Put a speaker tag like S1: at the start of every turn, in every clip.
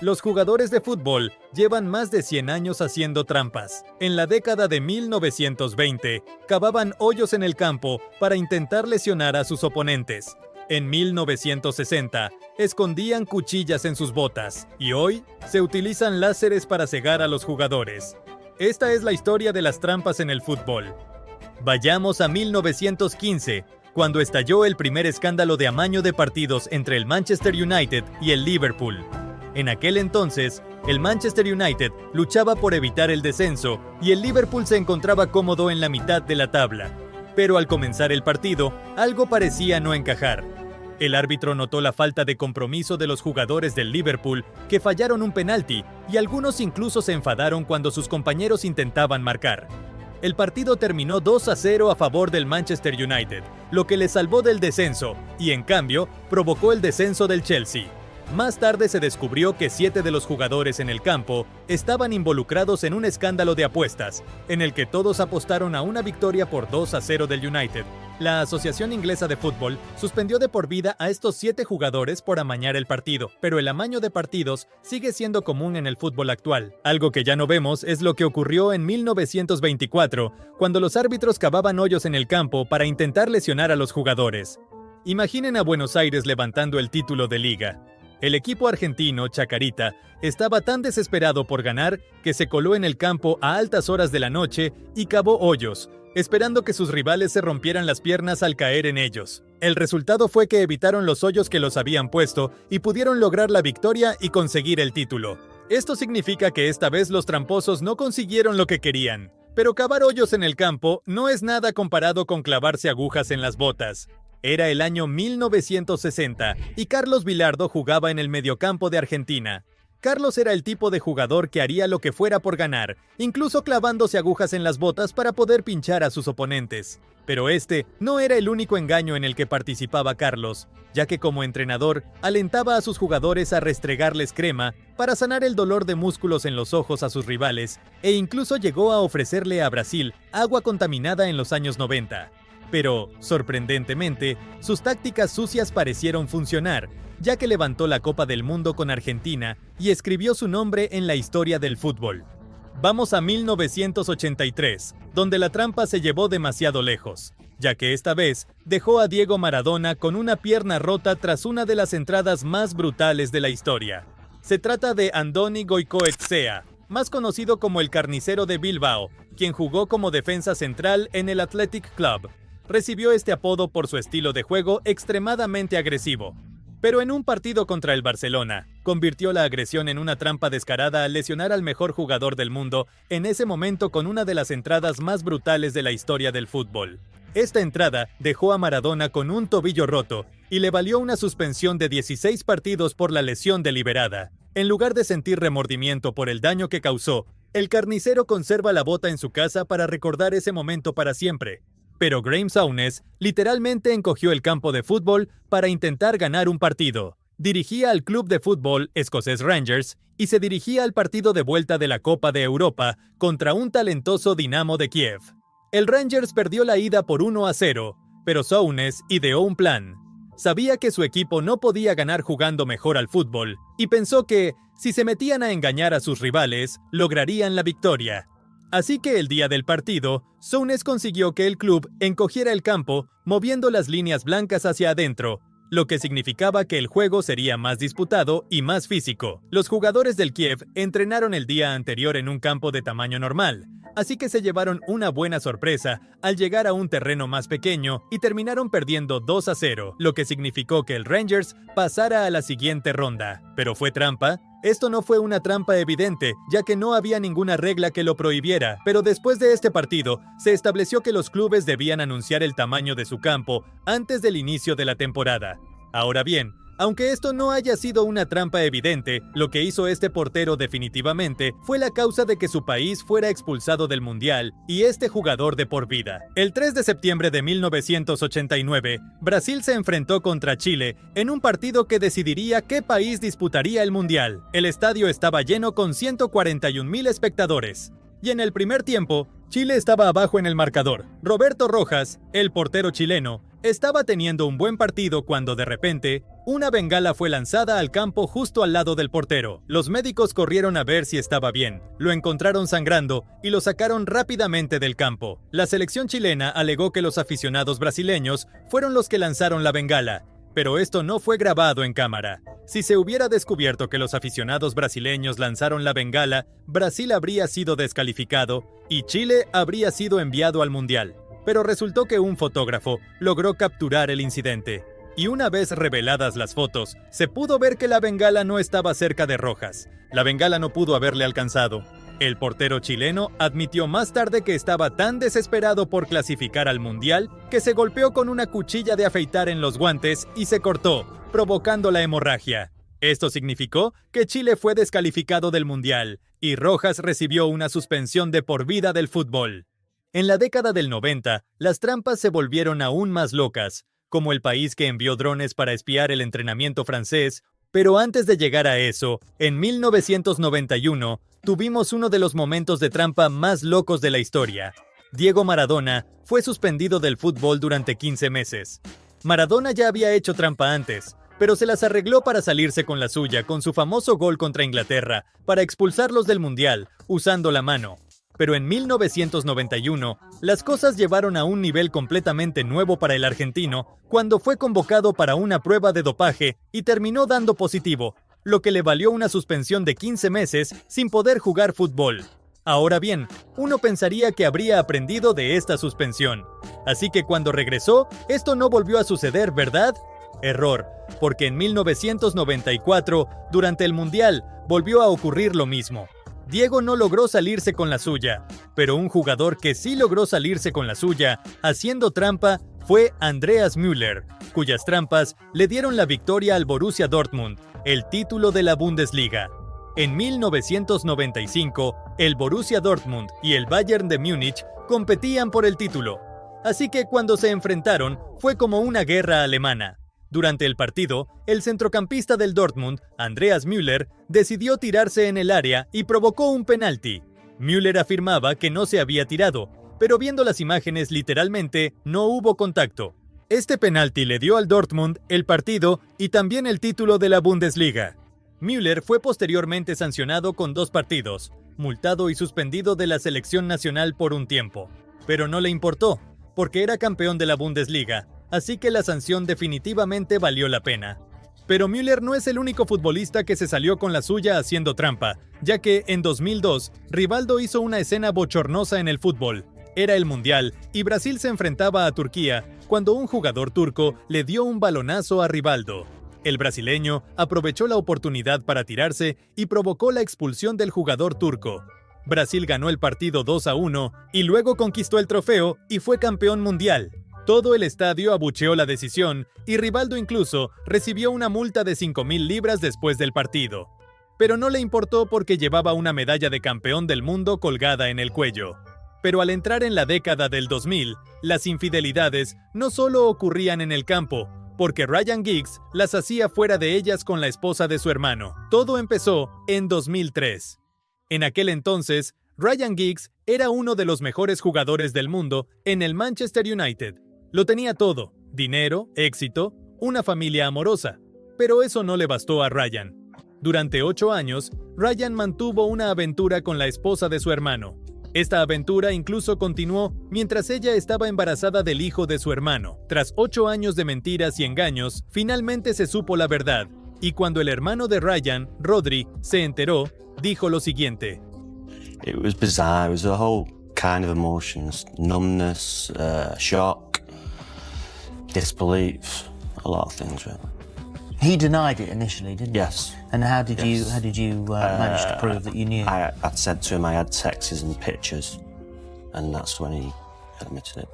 S1: Los jugadores de fútbol llevan más de 100 años haciendo trampas. En la década de 1920, cavaban hoyos en el campo para intentar lesionar a sus oponentes. En 1960, escondían cuchillas en sus botas. Y hoy, se utilizan láseres para cegar a los jugadores. Esta es la historia de las trampas en el fútbol. Vayamos a 1915, cuando estalló el primer escándalo de amaño de partidos entre el Manchester United y el Liverpool. En aquel entonces, el Manchester United luchaba por evitar el descenso y el Liverpool se encontraba cómodo en la mitad de la tabla. Pero al comenzar el partido, algo parecía no encajar. El árbitro notó la falta de compromiso de los jugadores del Liverpool, que fallaron un penalti, y algunos incluso se enfadaron cuando sus compañeros intentaban marcar. El partido terminó 2-0 a favor del Manchester United, lo que le salvó del descenso, y en cambio, provocó el descenso del Chelsea. Más tarde se descubrió que 7 de los jugadores en el campo estaban involucrados en un escándalo de apuestas, en el que todos apostaron a una victoria por 2-0 del United. La Asociación Inglesa de Fútbol suspendió de por vida a estos 7 jugadores por amañar el partido, pero el amaño de partidos sigue siendo común en el fútbol actual. Algo que ya no vemos es lo que ocurrió en 1924, cuando los árbitros cavaban hoyos en el campo para intentar lesionar a los jugadores. Imaginen a Buenos Aires levantando el título de liga. El equipo argentino, Chacarita, estaba tan desesperado por ganar que se coló en el campo a altas horas de la noche y cavó hoyos, esperando que sus rivales se rompieran las piernas al caer en ellos. El resultado fue que evitaron los hoyos que los habían puesto y pudieron lograr la victoria y conseguir el título. Esto significa que esta vez los tramposos no consiguieron lo que querían. Pero cavar hoyos en el campo no es nada comparado con clavarse agujas en las botas. Era el año 1960 y Carlos Bilardo jugaba en el mediocampo de Argentina. Carlos era el tipo de jugador que haría lo que fuera por ganar, incluso clavándose agujas en las botas para poder pinchar a sus oponentes. Pero este no era el único engaño en el que participaba Carlos, ya que como entrenador alentaba a sus jugadores a restregarles crema para sanar el dolor de músculos en los ojos a sus rivales, e incluso llegó a ofrecerle a Brasil agua contaminada en los años 90. Pero, sorprendentemente, sus tácticas sucias parecieron funcionar, ya que levantó la Copa del Mundo con Argentina y escribió su nombre en la historia del fútbol. Vamos a 1983, donde la trampa se llevó demasiado lejos, ya que esta vez dejó a Diego Maradona con una pierna rota tras una de las entradas más brutales de la historia. Se trata de Andoni Goicoechea, más conocido como el Carnicero de Bilbao, quien jugó como defensa central en el Athletic Club. Recibió este apodo por su estilo de juego extremadamente agresivo. Pero en un partido contra el Barcelona, convirtió la agresión en una trampa descarada al lesionar al mejor jugador del mundo en ese momento con una de las entradas más brutales de la historia del fútbol. Esta entrada dejó a Maradona con un tobillo roto y le valió una suspensión de 16 partidos por la lesión deliberada. En lugar de sentir remordimiento por el daño que causó, el carnicero conserva la bota en su casa para recordar ese momento para siempre. Pero Graeme Souness literalmente encogió el campo de fútbol para intentar ganar un partido. Dirigía al club de fútbol escocés Rangers y se dirigía al partido de vuelta de la Copa de Europa contra un talentoso Dinamo de Kiev. El Rangers perdió la ida por 1-0, pero Souness ideó un plan. Sabía que su equipo no podía ganar jugando mejor al fútbol y pensó que, si se metían a engañar a sus rivales, lograrían la victoria. Así que el día del partido, Souness consiguió que el club encogiera el campo moviendo las líneas blancas hacia adentro, lo que significaba que el juego sería más disputado y más físico. Los jugadores del Kiev entrenaron el día anterior en un campo de tamaño normal, así que se llevaron una buena sorpresa al llegar a un terreno más pequeño y terminaron perdiendo 2-0, lo que significó que el Rangers pasara a la siguiente ronda. ¿Pero fue trampa? Esto no fue una trampa evidente, ya que no había ninguna regla que lo prohibiera, pero después de este partido, se estableció que los clubes debían anunciar el tamaño de su campo antes del inicio de la temporada. Ahora bien, aunque esto no haya sido una trampa evidente, lo que hizo este portero definitivamente fue la causa de que su país fuera expulsado del Mundial y este jugador de por vida. El 3 de septiembre de 1989, Brasil se enfrentó contra Chile en un partido que decidiría qué país disputaría el Mundial. El estadio estaba lleno con 141,000 espectadores. Y en el primer tiempo, Chile estaba abajo en el marcador. Roberto Rojas, el portero chileno, Estaba teniendo un buen partido cuando de repente, una bengala fue lanzada al campo justo al lado del portero. Los médicos corrieron a ver si estaba bien, lo encontraron sangrando y lo sacaron rápidamente del campo. La selección chilena alegó que los aficionados brasileños fueron los que lanzaron la bengala, pero esto no fue grabado en cámara. Si se hubiera descubierto que los aficionados brasileños lanzaron la bengala, Brasil habría sido descalificado y Chile habría sido enviado al Mundial. Pero resultó que un fotógrafo logró capturar el incidente. Y una vez reveladas las fotos, se pudo ver que la bengala no estaba cerca de Rojas. La bengala no pudo haberle alcanzado. El portero chileno admitió más tarde que estaba tan desesperado por clasificar al Mundial que se golpeó con una cuchilla de afeitar en los guantes y se cortó, provocando la hemorragia. Esto significó que Chile fue descalificado del Mundial y Rojas recibió una suspensión de por vida del fútbol. En la década del 90, las trampas se volvieron aún más locas, como el país que envió drones para espiar el entrenamiento francés, pero antes de llegar a eso, en 1991, tuvimos uno de los momentos de trampa más locos de la historia. Diego Maradona fue suspendido del fútbol durante 15 meses. Maradona ya había hecho trampa antes, pero se las arregló para salirse con la suya con su famoso gol contra Inglaterra, para expulsarlos del Mundial, usando la mano. Pero en 1991, las cosas llevaron a un nivel completamente nuevo para el argentino cuando fue convocado para una prueba de dopaje y terminó dando positivo, lo que le valió una suspensión de 15 meses sin poder jugar fútbol. Ahora bien, uno pensaría que habría aprendido de esta suspensión. Así que cuando regresó, esto no volvió a suceder, ¿verdad? Error, porque en 1994, durante el Mundial, volvió a ocurrir lo mismo. Diego no logró salirse con la suya, pero un jugador que sí logró salirse con la suya, haciendo trampa, fue Andreas Müller, cuyas trampas le dieron la victoria al Borussia Dortmund, el título de la Bundesliga. En 1995, el Borussia Dortmund y el Bayern de Múnich competían por el título, así que cuando se enfrentaron fue como una guerra alemana. Durante el partido, el centrocampista del Dortmund, Andreas Müller, decidió tirarse en el área y provocó un penalti. Müller afirmaba que no se había tirado, pero viendo las imágenes literalmente no hubo contacto. Este penalti le dio al Dortmund el partido y también el título de la Bundesliga. Müller fue posteriormente sancionado con 2 partidos, multado y suspendido de la selección nacional por un tiempo. Pero no le importó, porque era campeón de la Bundesliga, así que la sanción definitivamente valió la pena. Pero Müller no es el único futbolista que se salió con la suya haciendo trampa, ya que en 2002, Rivaldo hizo una escena bochornosa en el fútbol. Era el Mundial y Brasil se enfrentaba a Turquía cuando un jugador turco le dio un balonazo a Rivaldo. El brasileño aprovechó la oportunidad para tirarse y provocó la expulsión del jugador turco. Brasil ganó el partido 2-1 y luego conquistó el trofeo y fue campeón mundial. Todo el estadio abucheó la decisión y Rivaldo incluso recibió una multa de 5.000 libras después del partido. Pero no le importó porque llevaba una medalla de campeón del mundo colgada en el cuello. Pero al entrar en la década del 2000, las infidelidades no solo ocurrían en el campo, porque Ryan Giggs las hacía fuera de ellas con la esposa de su hermano. Todo empezó en 2003. En aquel entonces, Ryan Giggs era uno de los mejores jugadores del mundo en el Manchester United. Lo tenía todo: dinero, éxito, una familia amorosa. Pero eso no le bastó a Ryan. Durante 8 años, Ryan mantuvo una aventura con la esposa de su hermano. Esta aventura incluso continuó mientras ella estaba embarazada del hijo de su hermano. Tras 8 años de mentiras y engaños, finalmente se supo la verdad. Y cuando el hermano de Ryan, Rodri, se enteró, dijo lo siguiente:
S2: It was bizarre. It was a whole kind of emotions, numbness, shock, disbelief, a lot of things really.
S3: He denied it initially, didn't he?
S2: Yes.
S3: And how did you manage to prove that you knew?
S2: I'd said to him I had texts and pictures, and that's when he admitted it.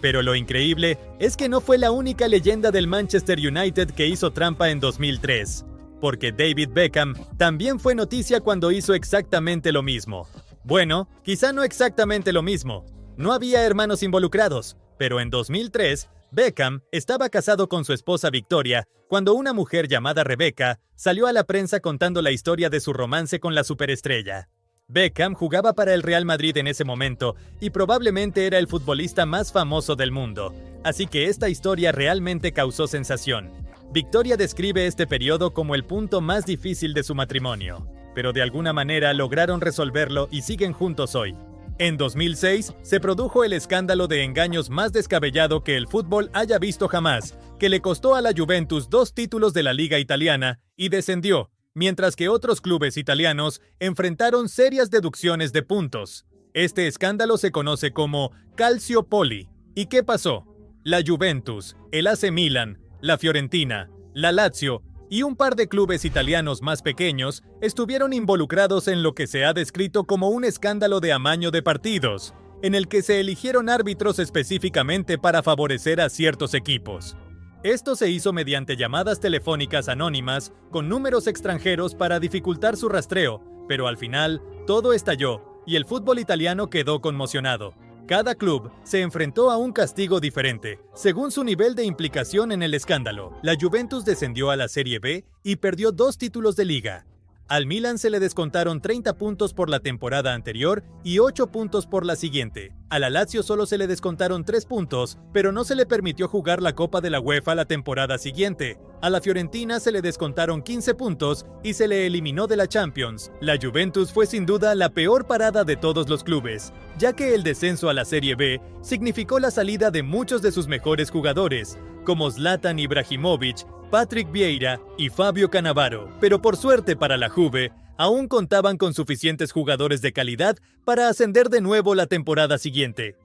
S1: Pero lo increíble es que no fue la única leyenda del Manchester United que hizo trampa en 2003, porque David Beckham también fue noticia cuando hizo exactamente lo mismo. Bueno, quizá no exactamente lo mismo. No había hermanos involucrados, pero en 2003, Beckham estaba casado con su esposa Victoria cuando una mujer llamada Rebecca salió a la prensa contando la historia de su romance con la superestrella. Beckham jugaba para el Real Madrid en ese momento y probablemente era el futbolista más famoso del mundo, así que esta historia realmente causó sensación. Victoria describe este periodo como el punto más difícil de su matrimonio, pero de alguna manera lograron resolverlo y siguen juntos hoy. En 2006, se produjo el escándalo de engaños más descabellado que el fútbol haya visto jamás, que le costó a la Juventus 2 títulos de la Liga Italiana y descendió, mientras que otros clubes italianos enfrentaron serias deducciones de puntos. Este escándalo se conoce como Calciopoli. ¿Y qué pasó? La Juventus, el AC Milan, la Fiorentina, la Lazio y un par de clubes italianos más pequeños estuvieron involucrados en lo que se ha descrito como un escándalo de amaño de partidos, en el que se eligieron árbitros específicamente para favorecer a ciertos equipos. Esto se hizo mediante llamadas telefónicas anónimas con números extranjeros para dificultar su rastreo, pero al final todo estalló y el fútbol italiano quedó conmocionado. Cada club se enfrentó a un castigo diferente, según su nivel de implicación en el escándalo. La Juventus descendió a la Serie B y perdió 2 títulos de liga. Al Milan se le descontaron 30 puntos por la temporada anterior y 8 puntos por la siguiente. A la Lazio solo se le descontaron 3 puntos, pero no se le permitió jugar la Copa de la UEFA la temporada siguiente. A la Fiorentina se le descontaron 15 puntos y se le eliminó de la Champions. La Juventus fue sin duda la peor parada de todos los clubes, ya que el descenso a la Serie B significó la salida de muchos de sus mejores jugadores, como Zlatan Ibrahimovic, Patrick Vieira y Fabio Cannavaro. Pero por suerte para la Juve, aún contaban con suficientes jugadores de calidad para ascender de nuevo la temporada siguiente.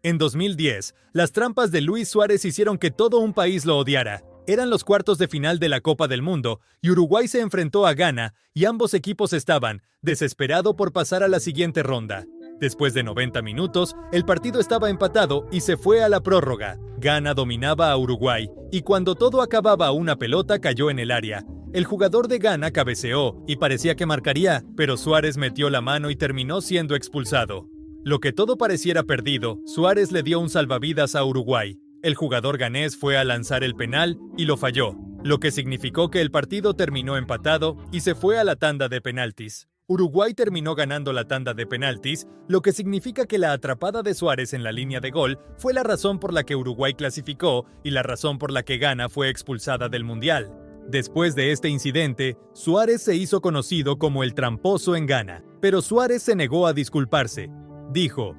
S1: En 2010, las trampas de Luis Suárez hicieron que todo un país lo odiara. Eran los cuartos de final de la Copa del Mundo y Uruguay se enfrentó a Ghana y ambos equipos estaban desesperados por pasar a la siguiente ronda. Después de 90 minutos, el partido estaba empatado y se fue a la prórroga. Ghana dominaba a Uruguay y cuando todo acababa una pelota cayó en el área. El jugador de Ghana cabeceó y parecía que marcaría, pero Suárez metió la mano y terminó siendo expulsado. Lo que todo pareciera perdido, Suárez le dio un salvavidas a Uruguay. El jugador ganés fue a lanzar el penal y lo falló, lo que significó que el partido terminó empatado y se fue a la tanda de penaltis. Uruguay terminó ganando la tanda de penaltis, lo que significa que la atrapada de Suárez en la línea de gol fue la razón por la que Uruguay clasificó y la razón por la que Ghana fue expulsada del Mundial. Después de este incidente, Suárez se hizo conocido como el tramposo en Ghana, pero Suárez se negó a disculparse. Dijo: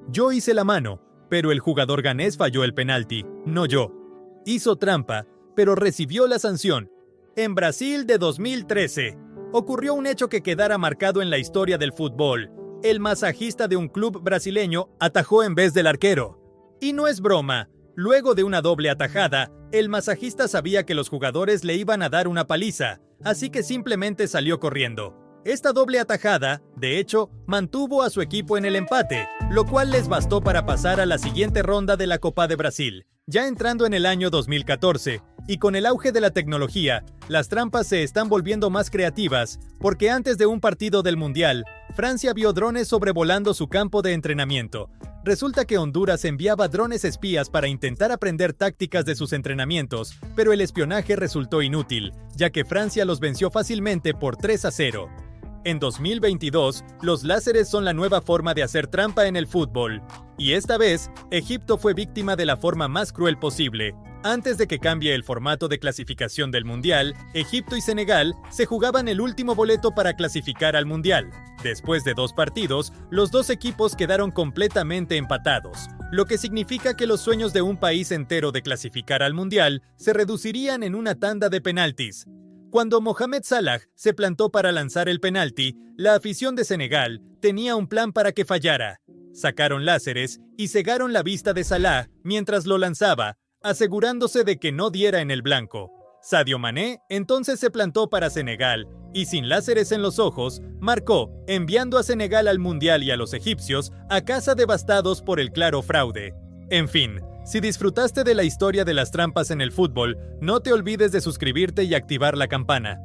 S1: "Yo hice la mano, pero el jugador ganés falló el penalti, no yo. Hizo trampa, pero recibió la sanción". En Brasil de 2013, ocurrió un hecho que quedara marcado en la historia del fútbol. El masajista de un club brasileño atajó en vez del arquero. Y no es broma, luego de una doble atajada, el masajista sabía que los jugadores le iban a dar una paliza, así que simplemente salió corriendo. Esta doble atajada, de hecho, mantuvo a su equipo en el empate, lo cual les bastó para pasar a la siguiente ronda de la Copa de Brasil. Ya entrando en el año 2014, y con el auge de la tecnología, las trampas se están volviendo más creativas, porque antes de un partido del Mundial, Francia vio drones sobrevolando su campo de entrenamiento. Resulta que Honduras enviaba drones espías para intentar aprender tácticas de sus entrenamientos, pero el espionaje resultó inútil, ya que Francia los venció fácilmente por 3-0. En 2022, los láseres son la nueva forma de hacer trampa en el fútbol. Y esta vez, Egipto fue víctima de la forma más cruel posible. Antes de que cambie el formato de clasificación del Mundial, Egipto y Senegal se jugaban el último boleto para clasificar al Mundial. Después de 2 partidos, los 2 equipos quedaron completamente empatados, lo que significa que los sueños de un país entero de clasificar al Mundial se reducirían en una tanda de penaltis. Cuando Mohamed Salah se plantó para lanzar el penalti, la afición de Senegal tenía un plan para que fallara. Sacaron láseres y cegaron la vista de Salah mientras lo lanzaba, asegurándose de que no diera en el blanco. Sadio Mané entonces se plantó para Senegal y sin láseres en los ojos, marcó, enviando a Senegal al Mundial y a los egipcios a casa devastados por el claro fraude. En fin, si disfrutaste de la historia de las trampas en el fútbol, no te olvides de suscribirte y activar la campana.